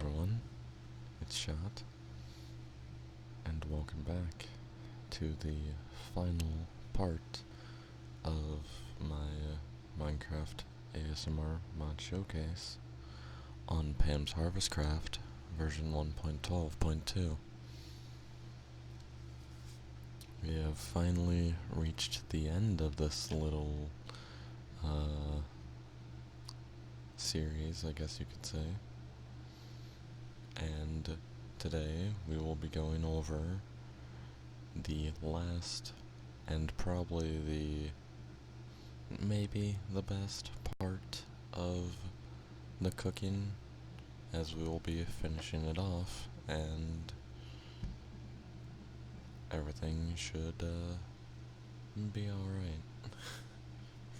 everyone, it's Shot, and welcome back to the final part of my Minecraft ASMR mod showcase on Pam's Harvestcraft version 1.12.2. We have finally reached the end of this little series, I guess you could say. And today we will be going over the last and probably maybe the best part of the cooking, as we will be finishing it off and everything should be alright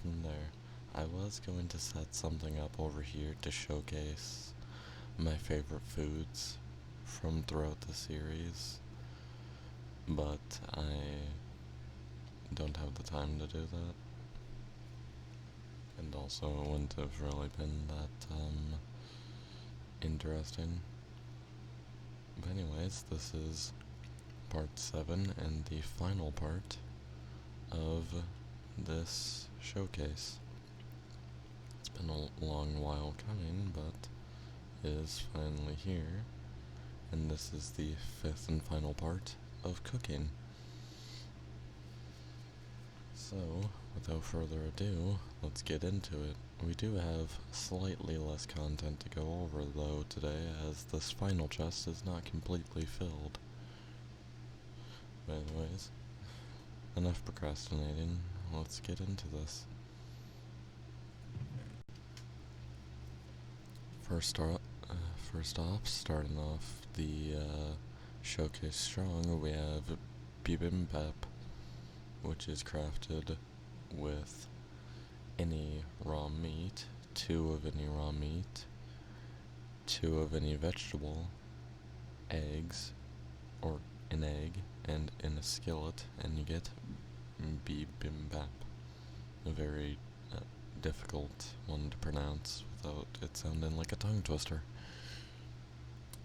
from there. I was going to set something up over here to showcase my favorite foods from throughout the series, but I don't have the time to do that, and also it wouldn't have really been that interesting. But anyways, this is part 7 and the final part of this showcase. It's been a long while coming, but is finally here, and this is the 5th and final part of cooking. So, without further ado, let's get into it. We do have slightly less content to go over though today, as this final chest is not completely filled. But anyways, enough procrastinating, let's get into this. First off, starting off the showcase strong, we have bibimbap, which is crafted with any raw meat, 2 of any raw meat, 2 of any vegetable, eggs, or an egg, and in a skillet, and you get bibimbap. A very difficult one to pronounce without it sounding like a tongue twister.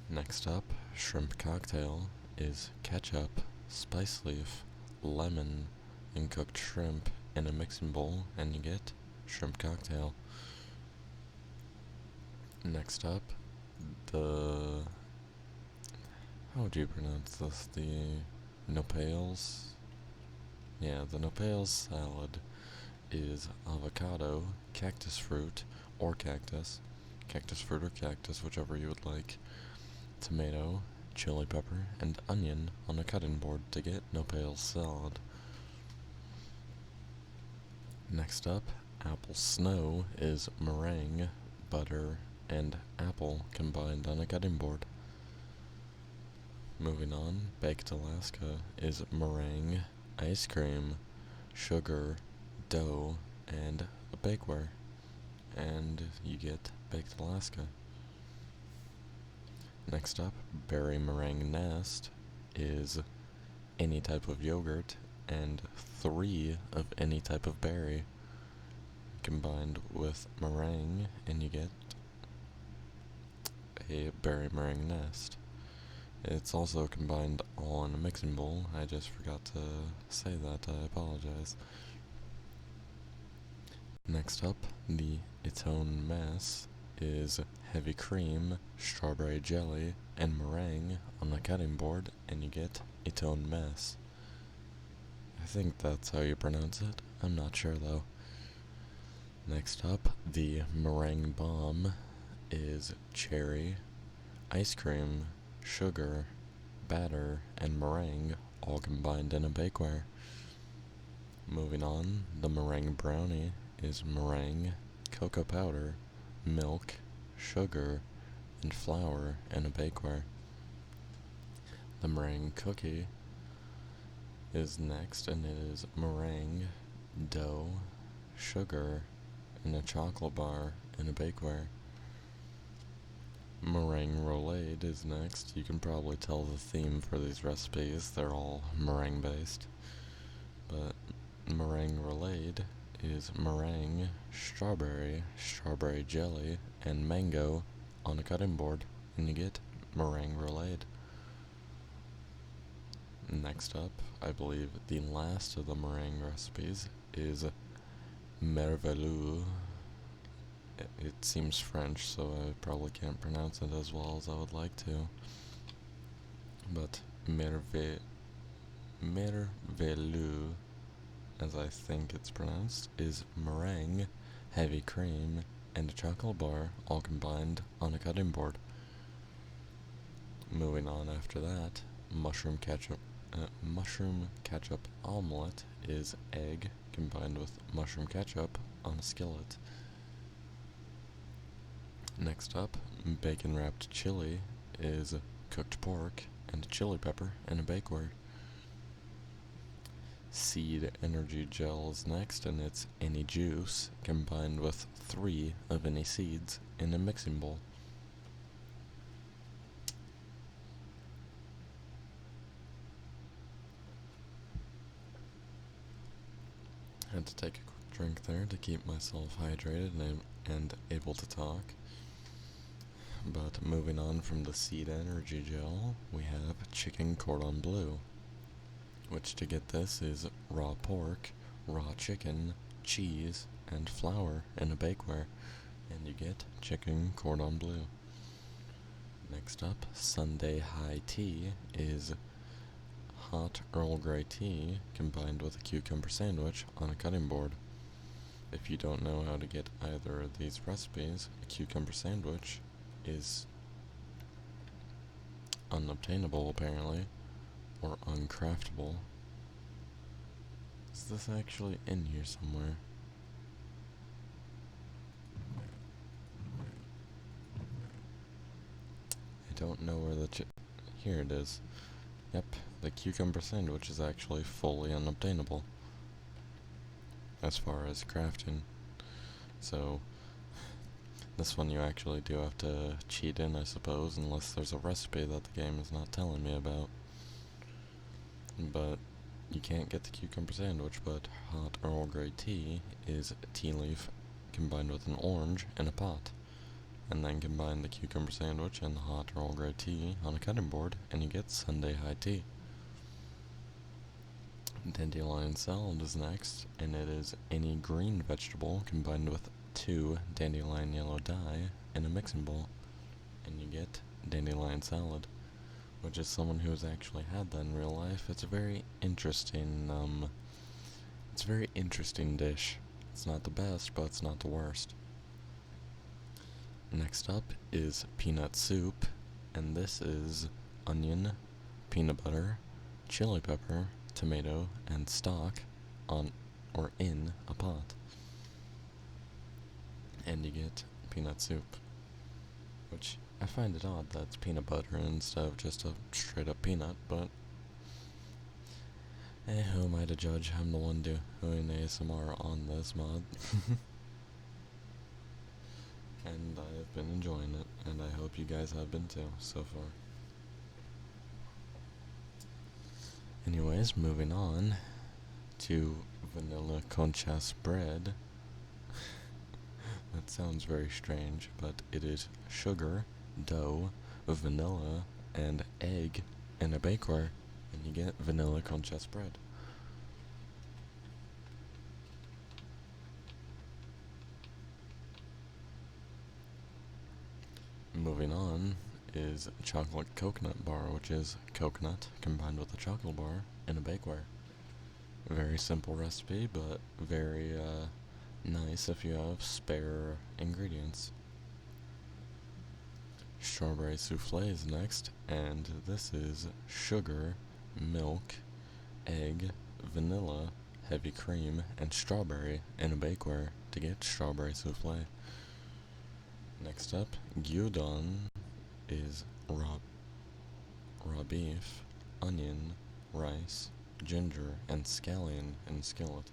Next up, shrimp cocktail is ketchup, spice leaf, lemon, and cooked shrimp in a mixing bowl, and you get shrimp cocktail. Next up, how would you pronounce this? The nopales? Yeah, the nopales salad is avocado, cactus fruit, or cactus fruit or cactus, whichever you would like, tomato, chili pepper, and onion on a cutting board to get nopales salad. Next up, apple snow is meringue, butter, and apple combined on a cutting board. Moving on, baked Alaska is meringue, ice cream, sugar, dough, and a bakeware, and you get baked Alaska. Next up, berry meringue nest is any type of yogurt and 3 of any type of berry combined with meringue, and you get a berry meringue nest. It's also combined all in a mixing bowl. I just forgot to say that, I apologize. Next up, the its own mess is heavy cream, strawberry jelly, and meringue on the cutting board, and you get its own mess. I think that's how you pronounce it. I'm not sure though. Next up, the meringue bomb is cherry, ice cream, sugar, batter, and meringue all combined in a bakeware. Moving on, the meringue brownie is meringue, cocoa powder, milk, sugar, and flour in a bakeware. The meringue cookie is next, and it is meringue, dough, sugar, and a chocolate bar in a bakeware. Meringue roulade is next. You can probably tell the theme for these recipes, they're all meringue based. But meringue roulade is meringue, strawberry jelly, and mango on a cutting board. and you get meringue roulade. Next up, I believe the last of the meringue recipes is merveilleux. It seems French, so I probably can't pronounce it as well as I would like to. But merveilleux, as I think it's pronounced, is meringue, heavy cream, and a chocolate bar all combined on a cutting board. Moving on after that, mushroom ketchup omelette is egg combined with mushroom ketchup on a skillet. Next up, bacon wrapped chili is cooked pork and chili pepper in a bakeware. Seed energy gel is next, and it's any juice combined with 3 of any seeds in a mixing bowl. Had to take a quick drink there to keep myself hydrated and able to talk. But moving on from the seed energy gel, we have chicken cordon bleu, which to get this is raw pork, raw chicken, cheese, and flour in a bakeware, and you get chicken cordon bleu. Next up, Sunday high tea is hot Earl Grey tea combined with a cucumber sandwich on a cutting board. If you don't know how to get either of these recipes, a cucumber sandwich is unobtainable apparently, or uncraftable. Is this actually in here somewhere? I don't know where here it is. Yep, the cucumber sandwich is actually fully unobtainable as far as crafting. So this one you actually do have to cheat in, I suppose, unless there's a recipe that the game is not telling me about. But you can't get the cucumber sandwich, but hot Earl Grey tea is tea leaf combined with an orange in a pot. And then combine the cucumber sandwich and the hot Earl Grey tea on a cutting board, and you get Sunday high tea. Dandelion salad is next, and it is any green vegetable combined with 2 dandelion yellow dye in a mixing bowl, and you get dandelion salad, which is someone who has actually had that in real life. It's a very interesting dish. It's not the best, but it's not the worst. Next up is peanut soup, and this is onion, peanut butter, chili pepper, tomato, and stock on or in a pot. And you get peanut soup, which I find it odd that it's peanut butter instead of just a straight up peanut, but who am I to judge? I'm the one doing ASMR on this mod. And I have been enjoying it, and I hope you guys have been too, so far. Anyways, moving on to vanilla conchas bread. That sounds very strange, but it is sugar, dough, vanilla, and egg in a bakeware, and you get vanilla conchas bread. Moving on is chocolate coconut bar, which is coconut combined with a chocolate bar in a bakeware. Very simple recipe, but very nice if you have spare ingredients. Strawberry souffle is next, and this is sugar, milk, egg, vanilla, heavy cream, and strawberry in a bakeware to get strawberry souffle. Next up, gyudon is raw beef, onion, rice, ginger, and scallion in a skillet.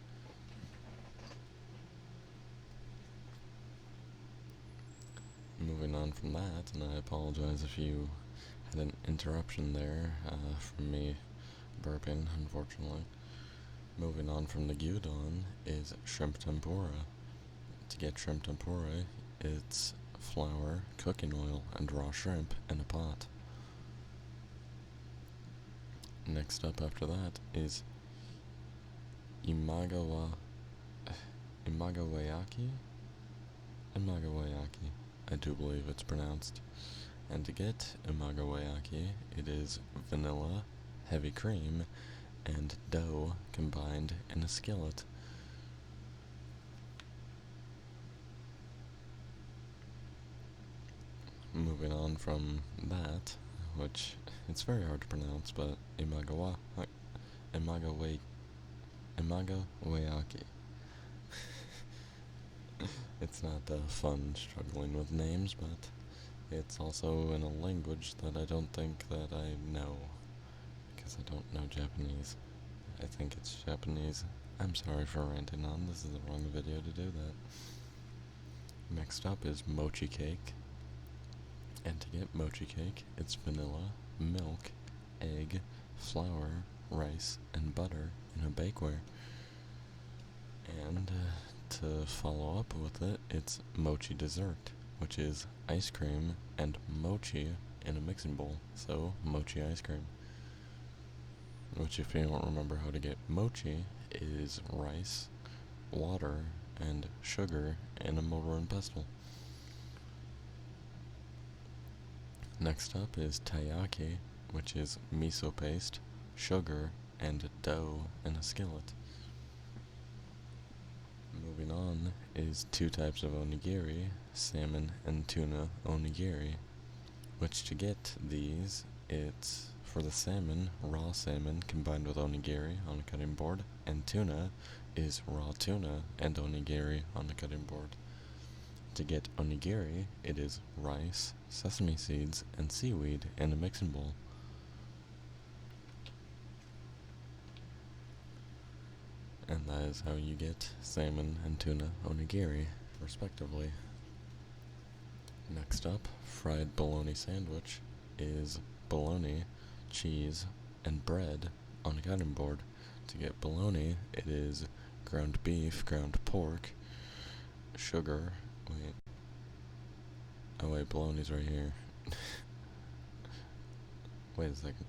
Moving on from that, and I apologize if you had an interruption there from me burping, unfortunately. Moving on from the gyudon is shrimp tempura. To get shrimp tempura, it's flour, cooking oil, and raw shrimp in a pot. Next up after that is imagawayaki? Imagawayaki, I do believe it's pronounced. And to get imagawayaki, it is vanilla, heavy cream, and dough combined in a skillet. Moving on from that, which it's very hard to pronounce, but imagawayaki. It's not fun struggling with names, but it's also in a language that I don't think that I know, because I don't know Japanese. I think it's Japanese. I'm sorry for ranting on, this is the wrong video to do that. Next up is mochi cake. And to get mochi cake, it's vanilla, milk, egg, flour, rice, and butter in a bakeware. And to follow up with it, it's mochi dessert, which is ice cream and mochi in a mixing bowl, so mochi ice cream. Which, if you don't remember how to get mochi, is rice, water, and sugar in a mortar and pestle. Next up is taiyaki, which is miso paste, sugar, and dough in a skillet. Moving on is two types of onigiri, salmon and tuna onigiri, which to get these, it's for the salmon, raw salmon combined with onigiri on a cutting board, and tuna is raw tuna and onigiri on a cutting board. To get onigiri, it is rice, sesame seeds, and seaweed in a mixing bowl. And that is how you get salmon and tuna onigiri, respectively. Next up, fried bologna sandwich is bologna, cheese, and bread on a cutting board. To get bologna, it is ground beef, ground pork, sugar. Wait. Oh wait, bologna's right here. Wait a second.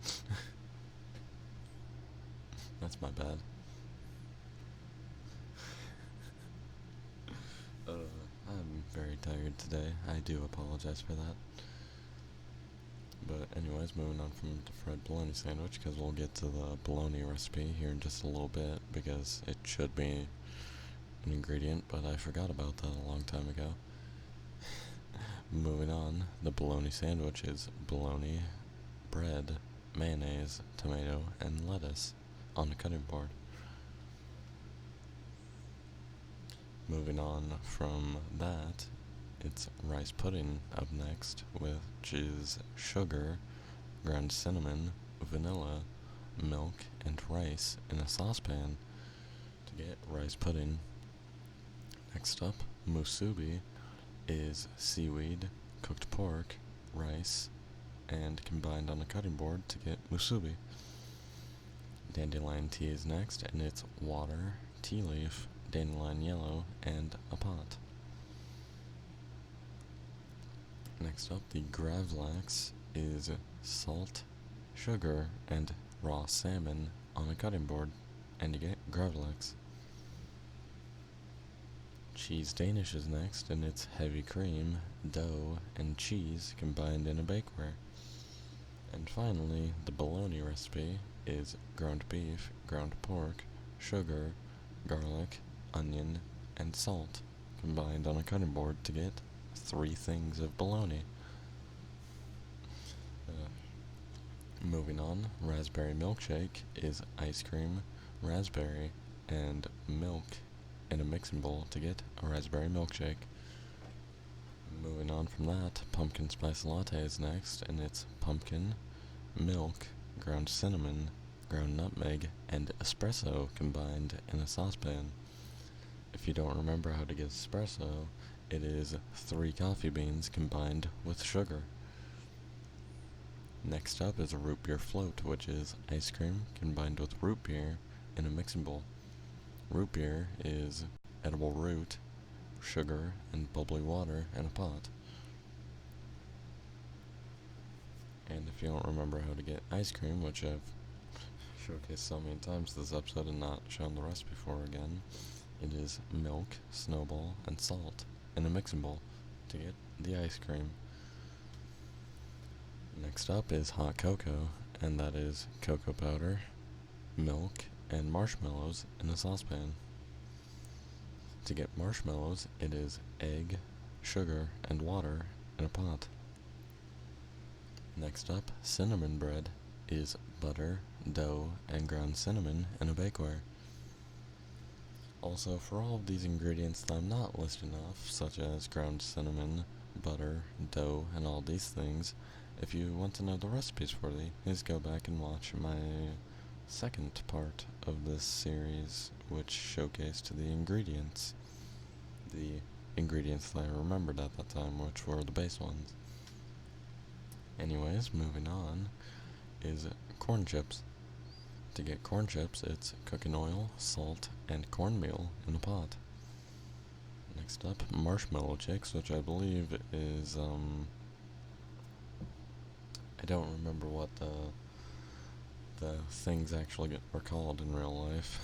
That's my bad. I'm very tired today. I do apologize for that. But anyways, moving on from the fried bologna sandwich, because we'll get to the bologna recipe here in just a little bit, because it should be an ingredient, but I forgot about that a long time ago. Moving on, the bologna sandwich is bologna, bread, mayonnaise, tomato, and lettuce on a cutting board. Moving on from that, it's rice pudding up next, which is sugar, ground cinnamon, vanilla, milk, and rice in a saucepan. To get rice pudding, next up, musubi is seaweed, cooked pork, rice, and combined on a cutting board to get musubi. Dandelion tea is next, and it's water, tea leaf, dandelion yellow, and a pot. Next up, the gravlax is salt, sugar, and raw salmon on a cutting board, and you get gravlax. Cheese Danish is next, and it's heavy cream, dough, and cheese combined in a bakeware. And finally, the bologna recipe is ground beef, ground pork, sugar, garlic, onion, and salt combined on a cutting board to get 3 things of bologna. Moving on, raspberry milkshake is ice cream, raspberry, and milk in a mixing bowl to get a raspberry milkshake. Moving on from that, pumpkin spice latte is next, and it's pumpkin, milk, ground cinnamon, ground nutmeg, and espresso combined in a saucepan. If you don't remember how to get espresso, it is 3 coffee beans combined with sugar. Next up is a root beer float, which is ice cream combined with root beer in a mixing bowl. Root beer is edible root, sugar, and bubbly water in a pot. And if you don't remember how to get ice cream, which I've showcased so many times this episode and not shown the recipe for again, it is milk, snowball, and salt in a mixing bowl to get the ice cream. Next up is hot cocoa, and that is cocoa powder, milk, and marshmallows in a saucepan. To get marshmallows, it is egg, sugar, and water in a pot. Next up, cinnamon bread is butter, dough, and ground cinnamon in a bakeware. Also, for all of these ingredients that I'm not listing off, such as ground cinnamon, butter, dough, and all these things, if you want to know the recipes for these, go back and watch my second part of this series, which showcased the ingredients. The ingredients that I remembered at that time, which were the base ones. Anyways, moving on, is corn chips. To get corn chips, it's cooking oil, salt, and cornmeal in a pot. Next up, marshmallow chicks, which I believe is, I don't remember what the things actually are called in real life.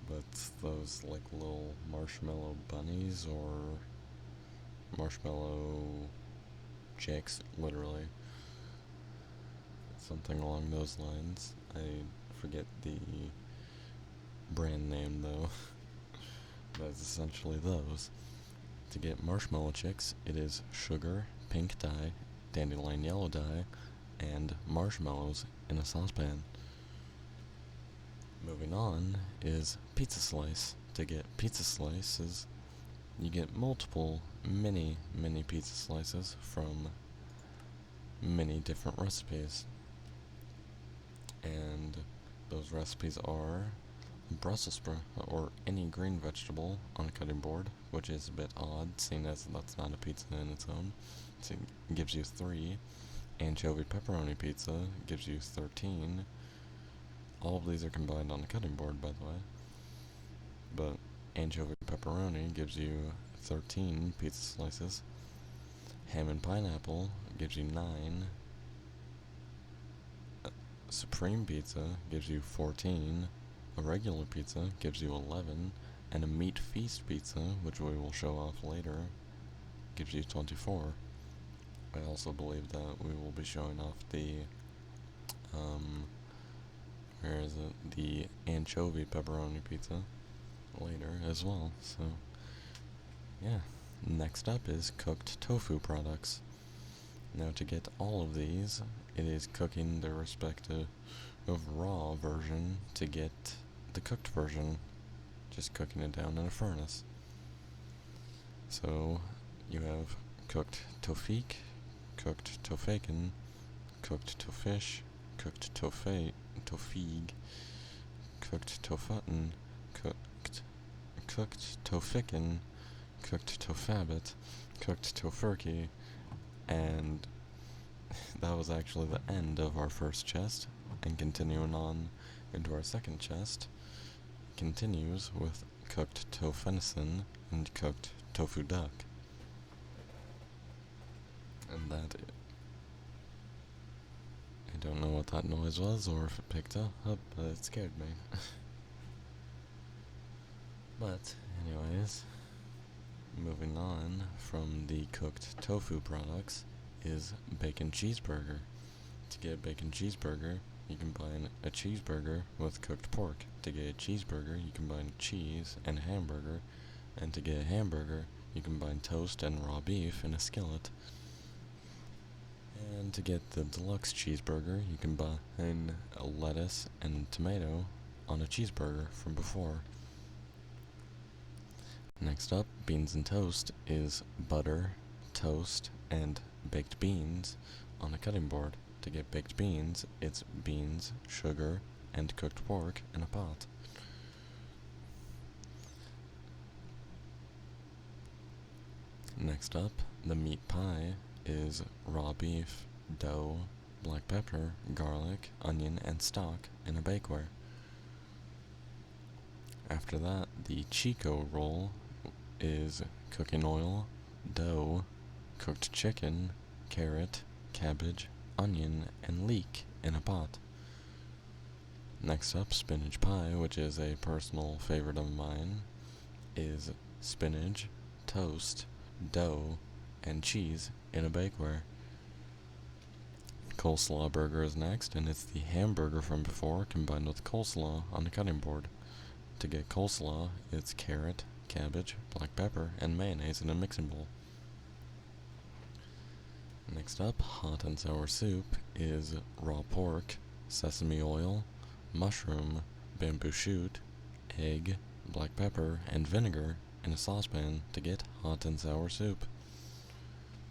But those, like, little marshmallow bunnies, or marshmallow chicks, literally. Something along those lines. I forget the brand name, though. But it's essentially those. To get marshmallow chicks, it is sugar, pink dye, dandelion yellow dye, and marshmallows in a saucepan. Moving on is pizza slice. To get pizza slices, you get multiple mini pizza slices from many different recipes. And those recipes are Brussels sprout, or any green vegetable on a cutting board, which is a bit odd, seeing as that's not a pizza in its own. So it gives you 3. Anchovy pepperoni pizza gives you 13. All of these are combined on a cutting board, by the way. But anchovy pepperoni gives you 13 pizza slices. Ham and pineapple gives you 9. Supreme pizza gives you 14. A regular pizza gives you 11. And a meat feast pizza, which we will show off later, gives you 24. I also believe that we will be showing off the, the anchovy pepperoni pizza later as well, so, yeah. Next up is cooked tofu products. Now, to get all of these, it is cooking their respective raw version to get the cooked version, just cooking it down in a furnace. So, you have cooked tofik, cooked tofaken, cooked tofish, cooked tofig, cooked tofutton, cooked tofiken, cooked tofabit, cooked tofurkey, and that was actually the end of our first chest. And continuing on into our second chest, continues with cooked tofu-venison and cooked tofu duck. And that, I don't know what that noise was, or if it picked up, but it scared me. But, anyways, moving on from the cooked tofu products is bacon cheeseburger. To get a bacon cheeseburger, you combine a cheeseburger with cooked pork. To get a cheeseburger, you combine cheese and a hamburger. And to get a hamburger, you combine toast and raw beef in a skillet. And to get the deluxe cheeseburger, you combine a lettuce and tomato on a cheeseburger from before. Next up, beans and toast, is butter, toast, and baked beans on a cutting board. To get baked beans, it's beans, sugar, and cooked pork in a pot. Next up, the meat pie is raw beef, dough, black pepper, garlic, onion, and stock in a bakeware. After that, the Chico roll is cooking oil, dough, cooked chicken, carrot, cabbage, onion, and leek in a pot. Next up, spinach pie, which is a personal favorite of mine, is spinach, toast, dough, and cheese in a bakeware. Coleslaw burger is next, and it's the hamburger from before combined with coleslaw on the cutting board. To get coleslaw, it's carrot, cabbage, black pepper, and mayonnaise in a mixing bowl. Next up, hot and sour soup is raw pork, sesame oil, mushroom, bamboo shoot, egg, black pepper, and vinegar in a saucepan to get hot and sour soup.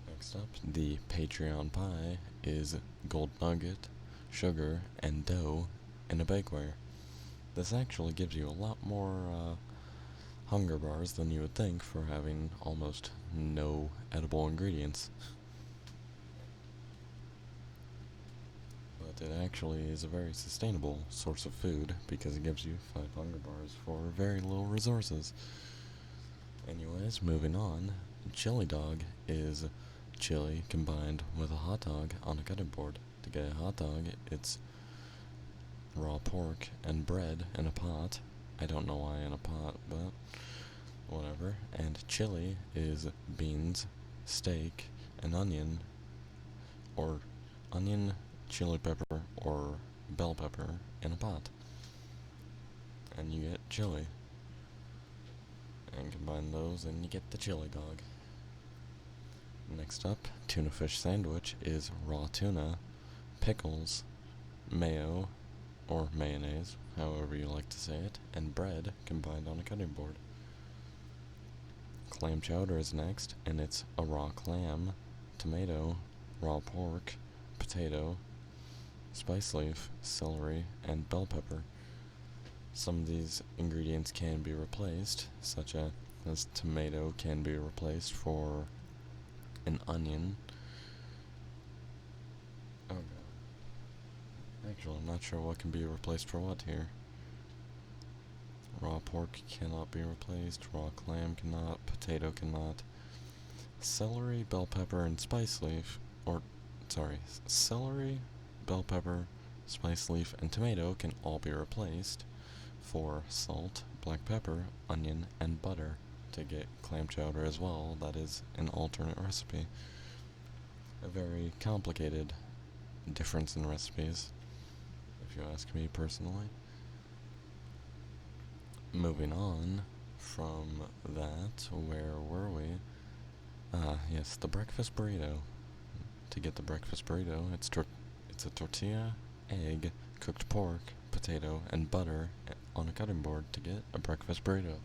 Next up, the Patreon pie is gold nugget, sugar, and dough in a bakeware. This actually gives you a lot more hunger bars than you would think for having almost no edible ingredients. But it actually is a very sustainable source of food because it gives you 5 hunger bars for very little resources. Anyways, moving on, chili dog is chili combined with a hot dog on a cutting board. To get a hot dog, it's raw pork and bread in a pot. I don't know why in a pot, but whatever. And chili is beans, steak, and onion, or onion, chili pepper, or bell pepper in a pot. And you get chili. And combine those and you get the chili dog. Next up, tuna fish sandwich is raw tuna, pickles, mayo, or mayonnaise, however you like to say it, and bread combined on a cutting board. Clam chowder is next, and it's a raw clam, tomato, raw pork, potato, spice leaf, celery, and bell pepper. Some of these ingredients can be replaced, such as tomato can be replaced for an onion. Oh god. Actually, I'm not sure what can be replaced for what here. Raw pork cannot be replaced, raw clam cannot, potato cannot. Celery, bell pepper, and spice leaf, celery, bell pepper, spice leaf, and tomato can all be replaced for salt, black pepper, onion, and butter. To get clam chowder as well, that is an alternate recipe. A very complicated difference in recipes, if you ask me personally. Moving on from that, where were we? Yes, the breakfast burrito. To get the breakfast burrito, it's a tortilla, egg, cooked pork, potato, and butter on a cutting board to get a breakfast burrito.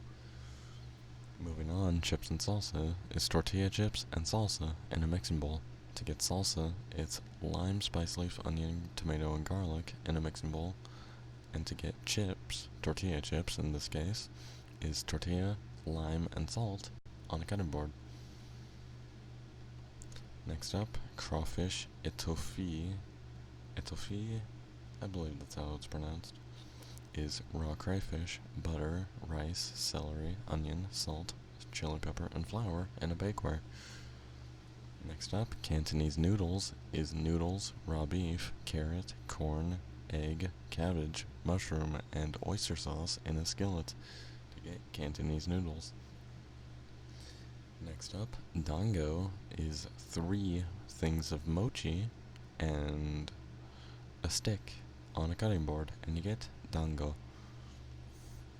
Moving on, chips and salsa is tortilla chips and salsa in a mixing bowl. To get salsa, it's lime, spice leaf, onion, tomato, and garlic in a mixing bowl. And to get chips, tortilla chips in this case, is tortilla, lime, and salt on a cutting board. Next up, crawfish etouffee. Etouffee, I believe that's how it's pronounced. Is raw crayfish, butter, rice, celery, onion, salt, chili pepper, and flour in a bakeware. Next up, Cantonese noodles is noodles, raw beef, carrot, corn, egg, cabbage, mushroom, and oyster sauce in a skillet to get Cantonese noodles. Next up, dango is 3 things of mochi and a stick on a cutting board, and you get dango.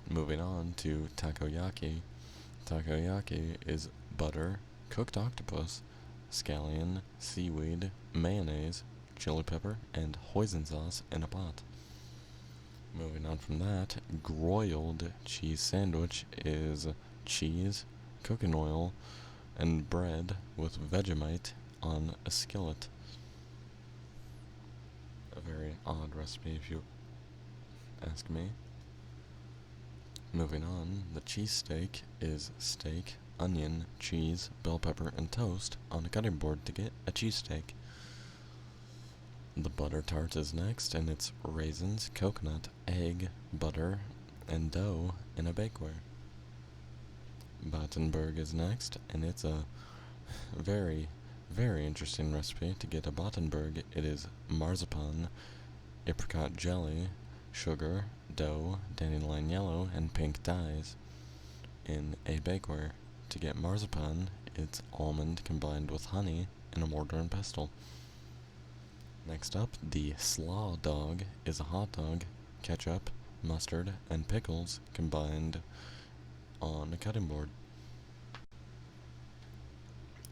Moving on to takoyaki. Takoyaki is butter, cooked octopus, scallion, seaweed, mayonnaise, chili pepper, and hoisin sauce in a pot. Moving on from that, broiled cheese sandwich is cheese, cooking oil, and bread with Vegemite on a skillet. A very odd recipe if you ask me. Moving on, the cheesesteak is steak, onion, cheese, bell pepper, and toast on a cutting board to get a cheesesteak. The butter tart is next, and it's raisins, coconut, egg, butter, and dough in a bakeware. Battenberg is next, and it's a very, very interesting recipe. To get a Battenberg, it is marzipan, apricot jelly, sugar, dough, dandelion yellow, and pink dyes in a bakeware. To get marzipan, it's almond combined with honey in a mortar and pestle. Next up, the slaw dog is a hot dog, ketchup, mustard, and pickles combined on a cutting board.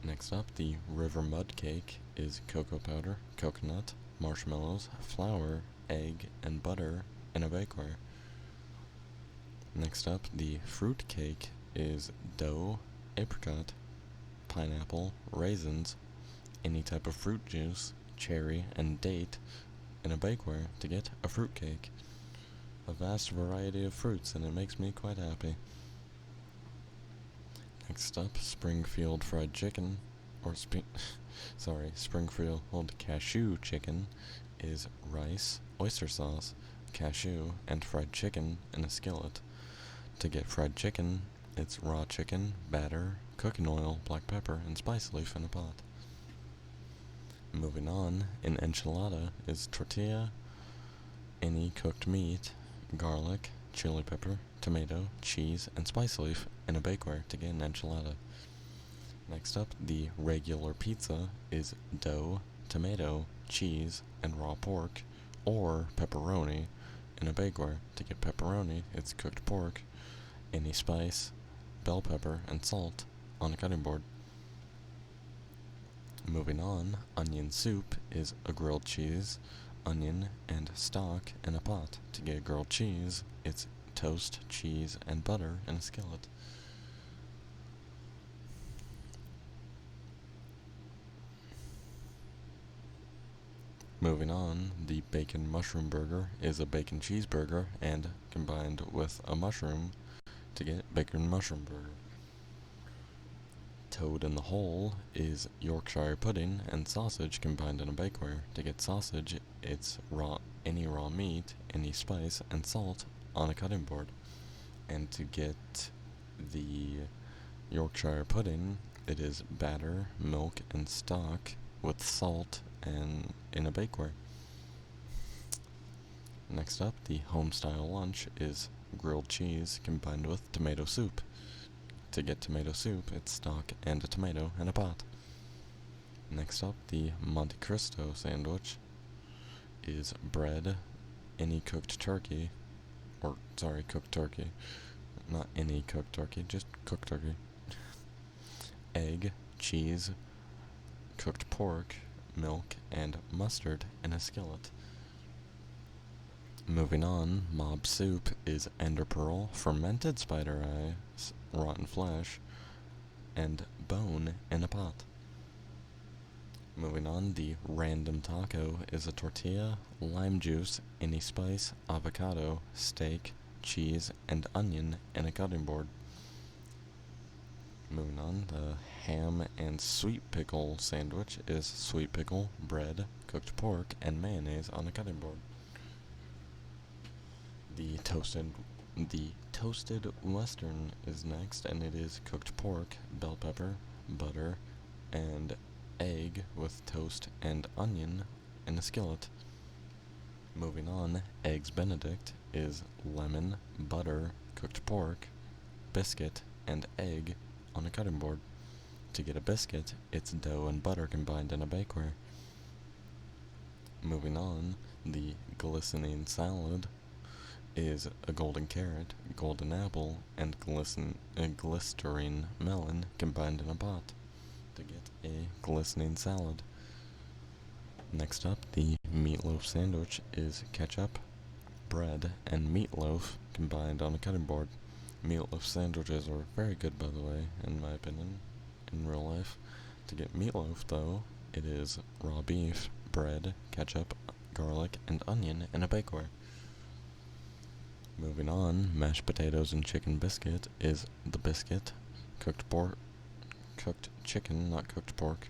Next up, the river mud cake is cocoa powder, coconut, marshmallows, flour, egg, and butter in a bakeware. Next up, the fruit cake is dough, apricot, pineapple, raisins, any type of fruit juice, cherry, and date in a bakeware to get a fruit cake. A vast variety of fruits, and it makes me quite happy. Next up, Springfield fried chicken, or Springfield cashew chicken is rice, oyster sauce, cashew, and fried chicken in a skillet. To get fried chicken, it's raw chicken, batter, cooking oil, black pepper, and spice leaf in a pot. Moving on, an enchilada is tortilla, any cooked meat, garlic, chili pepper, tomato, cheese, and spice leaf in a bakeware to get an enchilada. Next up, the regular pizza is dough, tomato, cheese, and raw pork, or pepperoni in a bakeware. To get pepperoni, it's cooked pork, any spice, bell pepper, and salt on a cutting board. Moving on, onion soup is a grilled cheese, onion, and stock in a pot. To get grilled cheese, it's toast, cheese, and butter in a skillet. Moving on, the bacon mushroom burger is a bacon cheeseburger and combined with a mushroom to get bacon mushroom burger. Toad in the hole is Yorkshire pudding and sausage combined in a bakeware. To get sausage, it's any raw meat, any spice, and salt on a cutting board. And to get the Yorkshire pudding, it is batter, milk, and stock with salt and in a bakeware. Next up, the home-style lunch is grilled cheese combined with tomato soup. To get tomato soup, it's stock and a tomato in a pot. Next up, the Monte Cristo sandwich is bread, any cooked turkey, cooked turkey, not any cooked turkey, just cooked turkey, egg, cheese, cooked pork, milk, and mustard in a skillet. Moving on, mob soup is ender pearl, fermented spider eyes, rotten flesh, and bone in a pot. Moving on, the random taco is a tortilla, lime juice, any spice, avocado, steak, cheese, and onion in a cutting board. Moving on, the ham and sweet pickle sandwich is sweet pickle, bread, cooked pork, and mayonnaise on a cutting board. The toasted western is next, and it is cooked pork, bell pepper, butter, and egg with toast and onion in a skillet. Moving on, eggs benedict is lemon, butter, cooked pork, biscuit, and egg on a cutting board. To get a biscuit, it's dough and butter combined in a bakeware. Moving on, the glistening salad is a golden carrot, golden apple, and glistering melon combined in a pot to get a glistening salad. Next up, the meatloaf sandwich is ketchup, bread, and meatloaf combined on a cutting board. Meatloaf sandwiches are very good, by the way, in my opinion, in real life. To get meatloaf, though, it is raw beef, bread, ketchup, garlic, and onion in a bakeware. Moving on, mashed potatoes and chicken biscuit is the biscuit, cooked chicken, not cooked pork,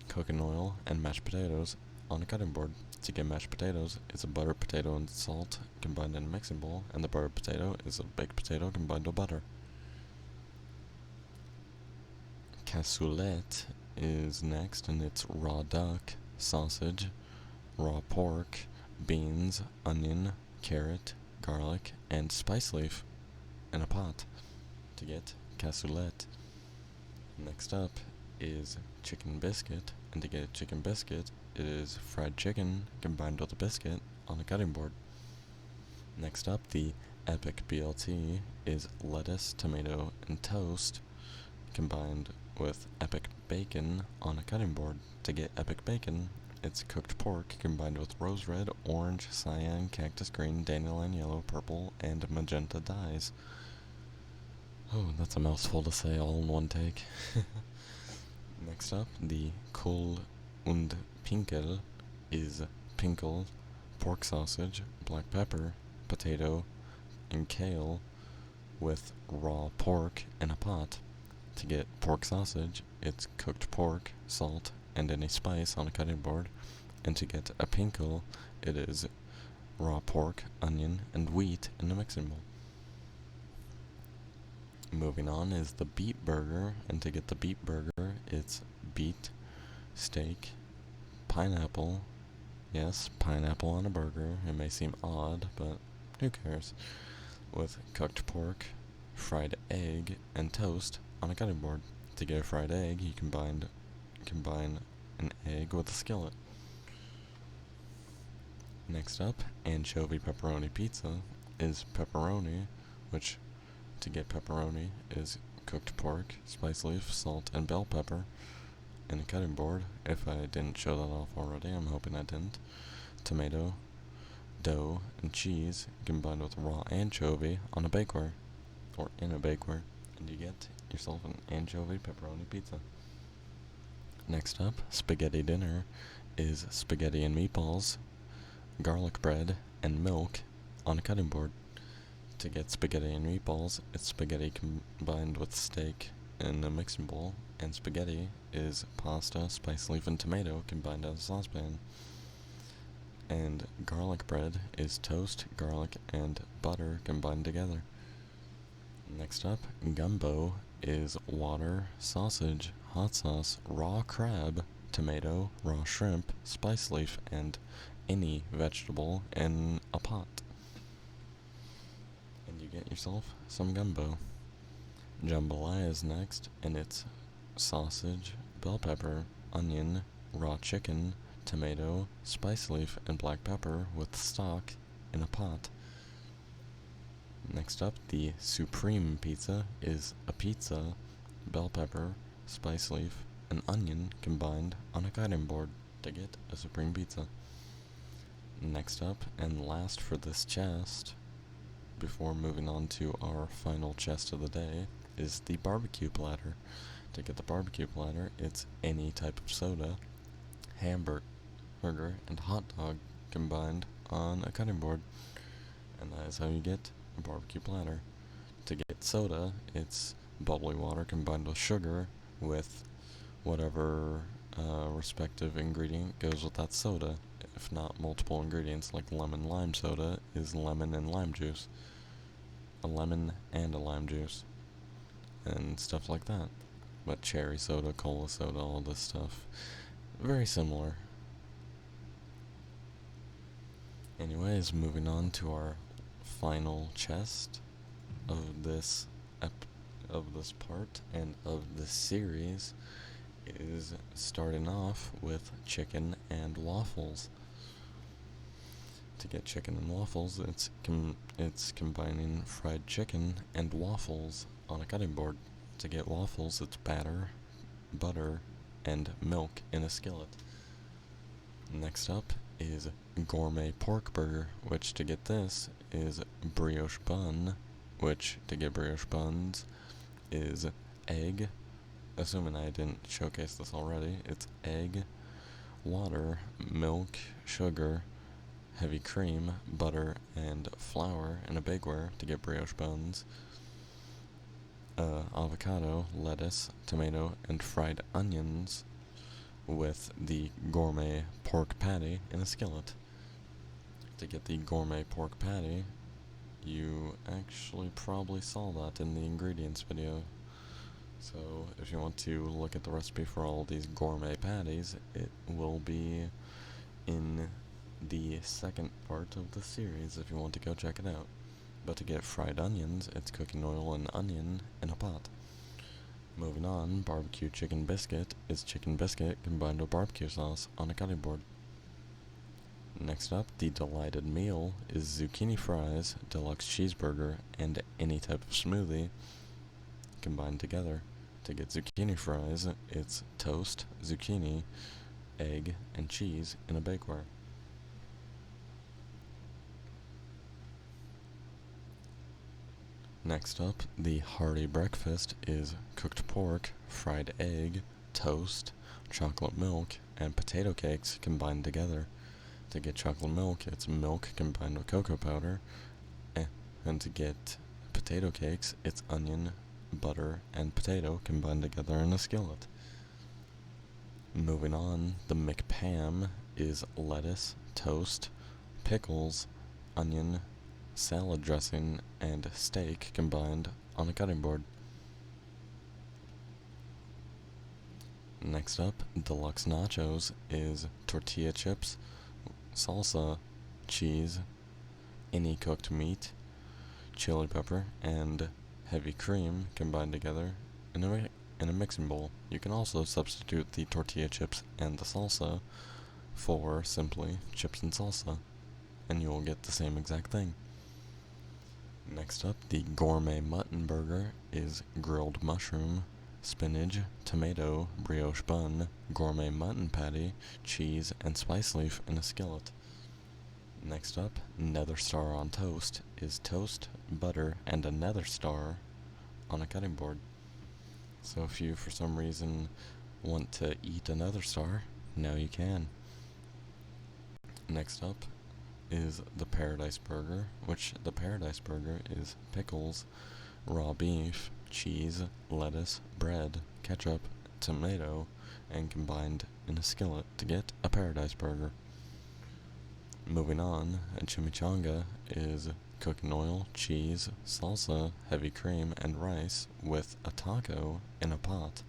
cooking oil, and mashed potatoes on a cutting board. To get mashed potatoes, it's a buttered potato and salt combined in a mixing bowl, and the buttered potato is a baked potato combined with butter. Cassoulet is next, and it's raw duck, sausage, raw pork, beans, onion, carrot, garlic, and spice leaf in a pot to get cassoulet. Next up is chicken biscuit, and to get chicken biscuit, it is fried chicken combined with a biscuit on a cutting board. Next up, the epic BLT is lettuce, tomato, and toast combined with epic bacon on a cutting board. To get epic bacon, it's cooked pork combined with rose red, orange, cyan, cactus green, dandelion yellow, purple, and magenta dyes. Oh, that's a mouthful to say all in one take. Next up, the Kohl und Pinkel is pinkel, pork sausage, black pepper, potato, and kale with raw pork in a pot. To get pork sausage, it's cooked pork, salt, and any spice on a cutting board. And to get a pinkel, it is raw pork, onion, and wheat in a mixing bowl. Moving on is the beet burger, and to get the beet burger, it's beet, steak, pineapple. Yes, pineapple on a burger. It may seem odd, but who cares? With cooked pork, fried egg, and toast on a cutting board. To get a fried egg, you combine an egg with a skillet. Next up, anchovy pepperoni pizza is pepperoni, which to get pepperoni is cooked pork, spice leaf, salt, and bell pepper in a cutting board. If I didn't show that off already, I'm hoping I didn't. Tomato, dough, and cheese combined with raw anchovy on a bakeware, or in a bakeware, and you get yourself an anchovy pepperoni pizza. Next up, spaghetti dinner is spaghetti and meatballs, garlic bread, and milk on a cutting board. To get spaghetti and meatballs, it's spaghetti combined with steak in a mixing bowl, and spaghetti is pasta, spice leaf, and tomato combined in a saucepan. And garlic bread is toast, garlic, and butter combined together. Next up, gumbo is water, sausage, hot sauce, raw crab, tomato, raw shrimp, spice leaf, and any vegetable in a pot. And you get yourself some gumbo. Jambalaya is next, and it's sausage, bell pepper, onion, raw chicken, tomato, spice leaf, and black pepper with stock in a pot. Next up, the supreme pizza is a pizza, bell pepper, spice leaf, and onion combined on a cutting board to get a supreme pizza. Next up, and last for this chest, before moving on to our final chest of the day, is the barbecue platter. To get the barbecue platter, it's any type of soda, hamburger, and hot dog combined on a cutting board. And that is how you get a barbecue platter. To get soda, it's bubbly water combined with sugar with whatever respective ingredient goes with that soda. If not multiple ingredients, like lemon lime soda is lemon and lime juice. A lemon and a lime juice. And stuff like that. But cherry soda, cola soda, all this stuff, very similar. Anyways, moving on to our final chest of this part and of this series, is starting off with chicken and waffles. To get chicken and waffles, it's combining fried chicken and waffles on a cutting board. To get waffles, it's batter, butter, and milk in a skillet. Next up is gourmet pork burger, which to get this is brioche bun, which to get brioche buns is egg, assuming I didn't showcase this already, it's egg, water, milk, sugar, heavy cream, butter, and flour in a bakeware to get brioche buns. Avocado, lettuce, tomato, and fried onions with the gourmet pork patty in a skillet. To get the gourmet pork patty, you actually probably saw that in the ingredients video. So if you want to look at the recipe for all these gourmet patties, it will be in the second part of the series if you want to go check it out. But to get fried onions, it's cooking oil and onion in a pot. Moving on, barbecue chicken biscuit is chicken biscuit combined with barbecue sauce on a cutting board. Next up, the delighted meal is zucchini fries, deluxe cheeseburger, and any type of smoothie combined together. To get zucchini fries, it's toast, zucchini, egg, and cheese in a bakeware. Next up, the hearty breakfast is cooked pork, fried egg, toast, chocolate milk, and potato cakes combined together. To get chocolate milk, it's milk combined with cocoa powder, and to get potato cakes, it's onion, butter, and potato combined together in a skillet. Moving on, the McPam is lettuce, toast, pickles, onion, salad dressing, and steak combined on a cutting board. Next up, deluxe nachos is tortilla chips, salsa, cheese, any cooked meat, chili pepper, and heavy cream combined together in a mixing bowl. You can also substitute the tortilla chips and the salsa for simply chips and salsa, and you will get the same exact thing. Next up, the gourmet mutton burger is grilled mushroom, spinach, tomato, brioche bun, gourmet mutton patty, cheese, and spice leaf in a skillet. Next up, nether star on toast is toast, butter, and a nether star on a cutting board. So if you, for some reason, want to eat a nether star, now you can. Next up is the Paradise Burger, which the Paradise Burger is pickles, raw beef, cheese, lettuce, bread, ketchup, tomato, and combined in a skillet to get a Paradise Burger. Moving on, a chimichanga is cooking oil, cheese, salsa, heavy cream, and rice with a taco in a pot.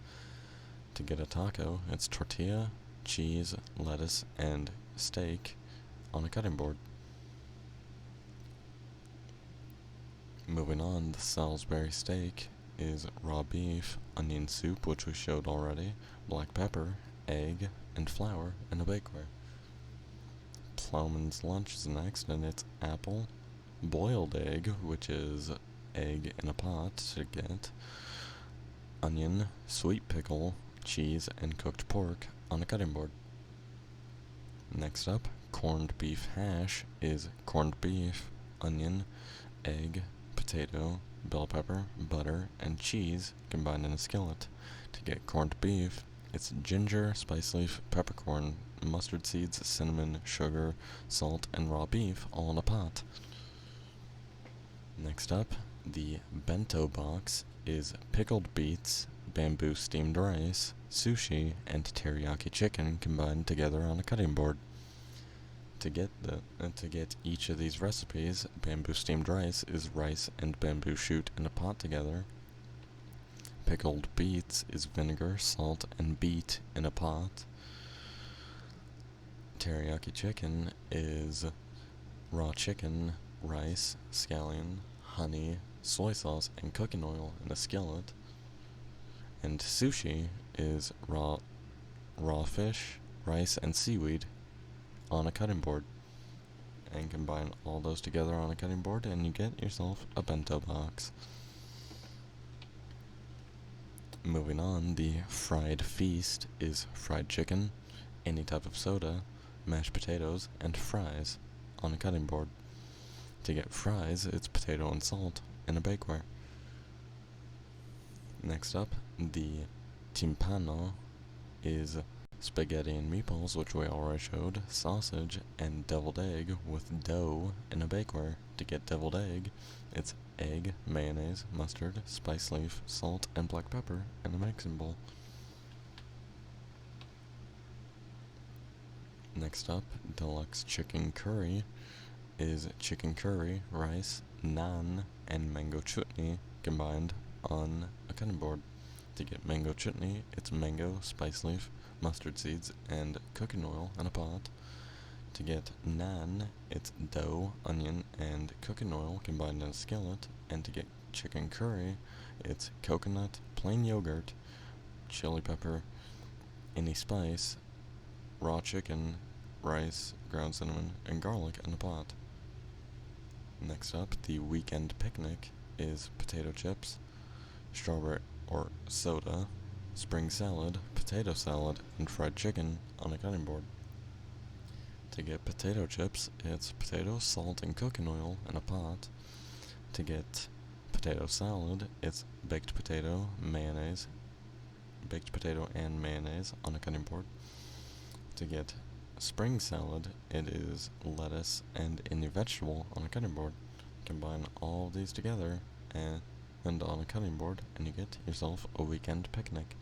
To get a taco, it's tortilla, cheese, lettuce, and steak on a cutting board. Moving on, the Salisbury steak is raw beef, onion soup, which we showed already, black pepper, egg, and flour in a bakeware. Plowman's lunch is next, and it's apple, boiled egg, which is egg in a pot to get, onion, sweet pickle, cheese, and cooked pork on a cutting board. Next up, corned beef hash is corned beef, onion, egg, potato, bell pepper, butter, and cheese combined in a skillet. To get corned beef, it's ginger, spice leaf, peppercorn, mustard seeds, cinnamon, sugar, salt, and raw beef all in a pot. Next up, the bento box is pickled beets, bamboo steamed rice, sushi, and teriyaki chicken combined together on a cutting board. To get each of these recipes, bamboo steamed rice is rice and bamboo shoot in a pot together. Pickled beets is vinegar, salt, and beet in a pot. Teriyaki chicken is raw chicken, rice, scallion, honey, soy sauce, and cooking oil in a skillet. And sushi is raw fish, rice, and seaweed on a cutting board. And combine all those together on a cutting board and you get yourself a bento box. Moving on, the fried feast is fried chicken, any type of soda, mashed potatoes, and fries on a cutting board. To get fries, it's potato and salt in a bakeware. Next up, the timpano is spaghetti and meatballs, which we already showed, sausage, and deviled egg with dough in a bakeware. To get deviled egg, it's egg, mayonnaise, mustard, spice leaf, salt, and black pepper in a mixing bowl. Next up, deluxe chicken curry is chicken curry, rice, naan, and mango chutney combined on a cutting board. To get mango chutney, it's mango, spice leaf, mustard seeds, and cooking oil in a pot. To get naan, it's dough, onion, and cooking oil combined in a skillet. And to get chicken curry, it's coconut, plain yogurt, chili pepper, any spice, raw chicken, rice, ground cinnamon, and garlic in a pot. Next up, the weekend picnic is potato chips, strawberry or soda, spring salad, potato salad, and fried chicken on a cutting board. To get potato chips, it's potato, salt, and cooking oil in a pot. To get potato salad, it's baked potato, mayonnaise, baked potato and mayonnaise on a cutting board. To get spring salad, it is lettuce and any vegetable on a cutting board. Combine all these together and on a cutting board, and you get yourself a weekend picnic.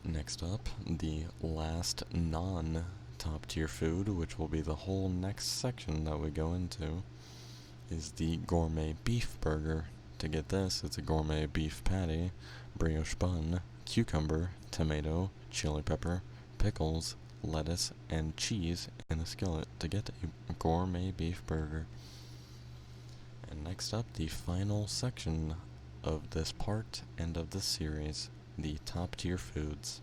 Next up, the last non-top tier food, which will be the whole next section that we go into, is the gourmet beef burger. To get this, it's a gourmet beef patty, brioche bun, cucumber, tomato, chili pepper, pickles, lettuce, and cheese in a skillet to get a gourmet beef burger. And next up, the final section of this part and of this series, the top tier foods.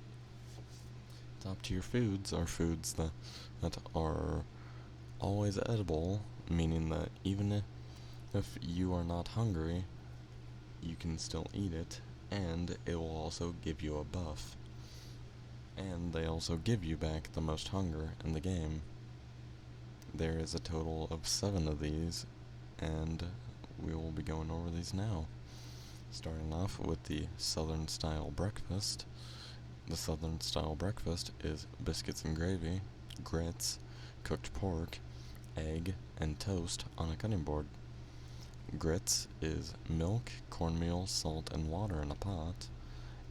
Top tier foods are foods that are always edible, meaning that even if you are not hungry, you can still eat it, and it will also give you a buff. And they also give you back the most hunger in the game. There is a total of 7 of these, and we will be going over these now. Starting off with the Southern style breakfast. The Southern style breakfast is biscuits and gravy, grits, cooked pork, egg, and toast on a cutting board. Grits is milk, cornmeal, salt, and water in a pot,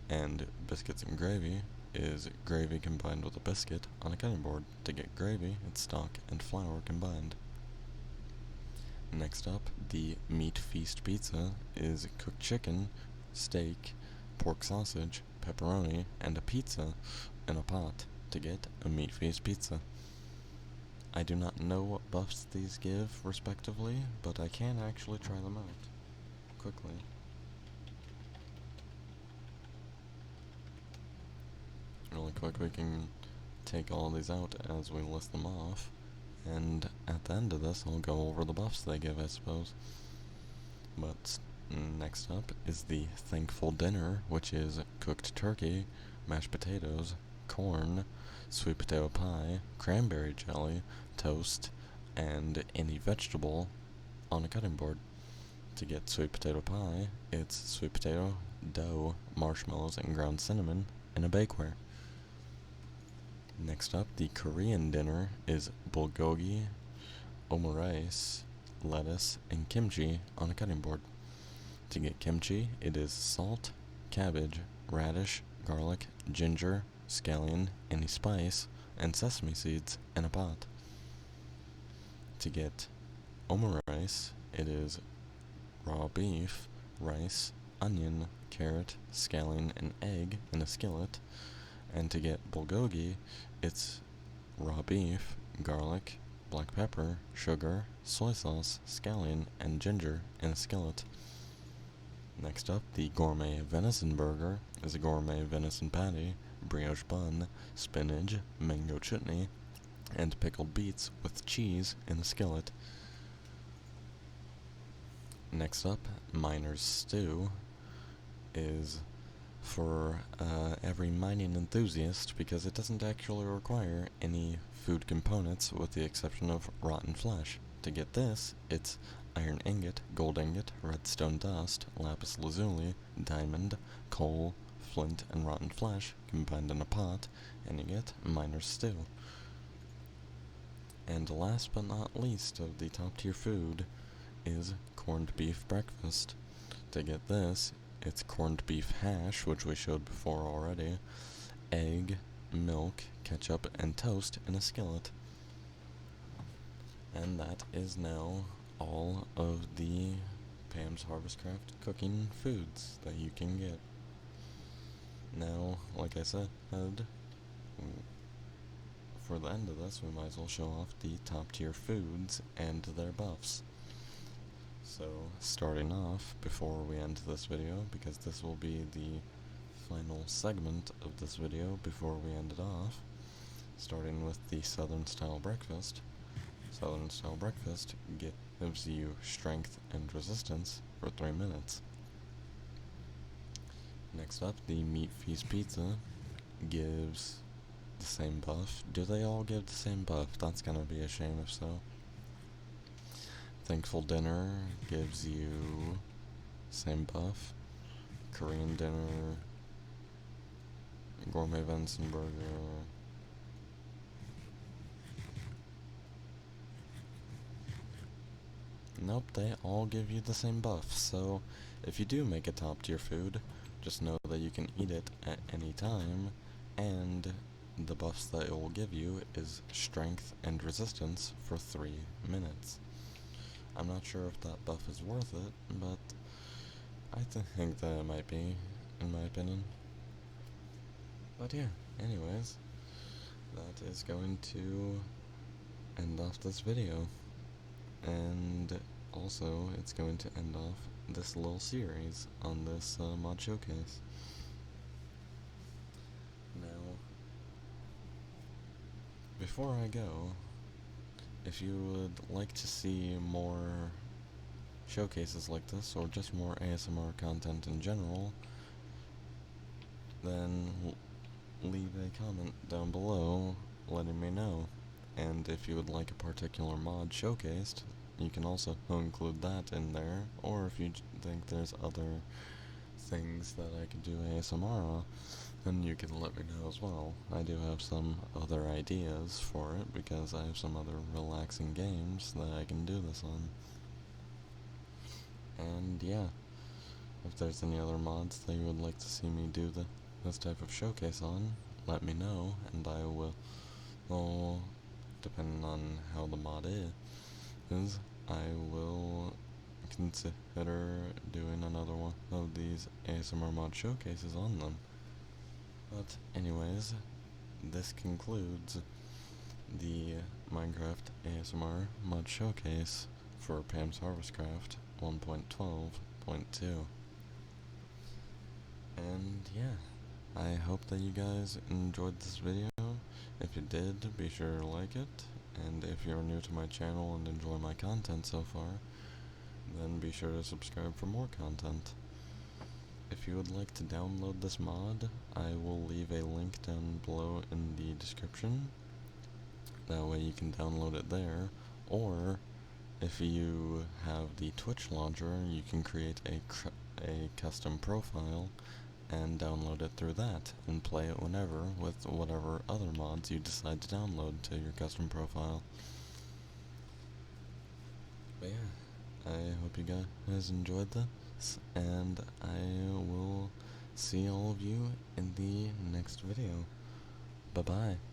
and biscuits and gravy is gravy combined with a biscuit on a cutting board. To get gravy, it's stock and flour combined. Next up, the meat feast pizza is cooked chicken, steak, pork sausage, pepperoni, and a pizza in a pot to get a meat feast pizza. I do not know what buffs these give, respectively, but I can actually try them out quickly. Really quick, we can take all these out as we list them off, and at the end of this, I'll go over the buffs they give, I suppose. But next up is the thankful dinner, which is cooked turkey, mashed potatoes, corn, sweet potato pie, cranberry jelly, toast, and any vegetable on a cutting board. To get sweet potato pie, it's sweet potato, dough, marshmallows, and ground cinnamon in a bakeware. Next up, the Korean dinner is bulgogi, omurice, lettuce, and kimchi on a cutting board. To get kimchi, it is salt, cabbage, radish, garlic, ginger, scallion, any spice, and sesame seeds in a pot. To get omurice, it is raw beef, rice, onion, carrot, scallion, and egg in a skillet. And to get bulgogi, it's raw beef, garlic, black pepper, sugar, soy sauce, scallion, and ginger in a skillet. Next up, the gourmet venison burger is a gourmet venison patty, brioche bun, spinach, mango chutney, and pickled beets with cheese in a skillet. Next up, miner's stew is for every mining enthusiast because it doesn't actually require any food components with the exception of rotten flesh. To get this, it's iron ingot, gold ingot, redstone dust, lapis lazuli, diamond, coal, flint, and rotten flesh combined in a pot, and you get miner's stew. And last but not least of the top tier food is corned beef breakfast. To get this, it's corned beef hash, which we showed before already, egg, milk, ketchup, and toast in a skillet. And that is now all of the Pam's Harvestcraft cooking foods that you can get. Now, like I said, for the end of this, we might as well show off the top tier foods and their buffs. So, starting off, before we end this video, because this will be the final segment of this video before we end it off, starting with the Southern Style Breakfast. Southern Style Breakfast gives you strength and resistance for 3 minutes. Next up, the Meat Feast Pizza gives the same buff. Do they all give the same buff? That's gonna be a shame if so. Thankful Dinner gives you same buff. Korean Dinner, Gourmet Venison Burger, nope, they all give you the same buff. So if you do make a top tier food, just know that you can eat it at any time, and the buffs that it will give you is strength and resistance for 3 minutes. I'm not sure if that buff is worth it, but I think that it might be, in my opinion. But yeah, anyways, that is going to end off this video. And also, it's going to end off this little series on this mod showcase. Now, before I go, if you would like to see more showcases like this, or just more ASMR content in general, then leave a comment down below letting me know. And if you would like a particular mod showcased, you can also include that in there, or if you think there's other things that I could do ASMR on, then you can let me know as well. I do have some other ideas for it, because I have some other relaxing games that I can do this on. And yeah, if there's any other mods that you would like to see me do this type of showcase on, let me know, and I will, depending on how the mod is, I will consider doing another one of these ASMR mod showcases on them. But anyways, this concludes the Minecraft ASMR mod showcase for Pam's Harvestcraft 1.12.2. And yeah, I hope that you guys enjoyed this video. If you did, be sure to like it, and if you're new to my channel and enjoy my content so far, then be sure to subscribe for more content. If you would like to download this mod, I will leave a link down below in the description. That way you can download it there, or if you have the Twitch launcher, you can create a custom profile and download it through that, and play it whenever with whatever other mods you decide to download to your custom profile. But yeah, I hope you guys enjoyed this, and I will see all of you in the next video. Bye bye.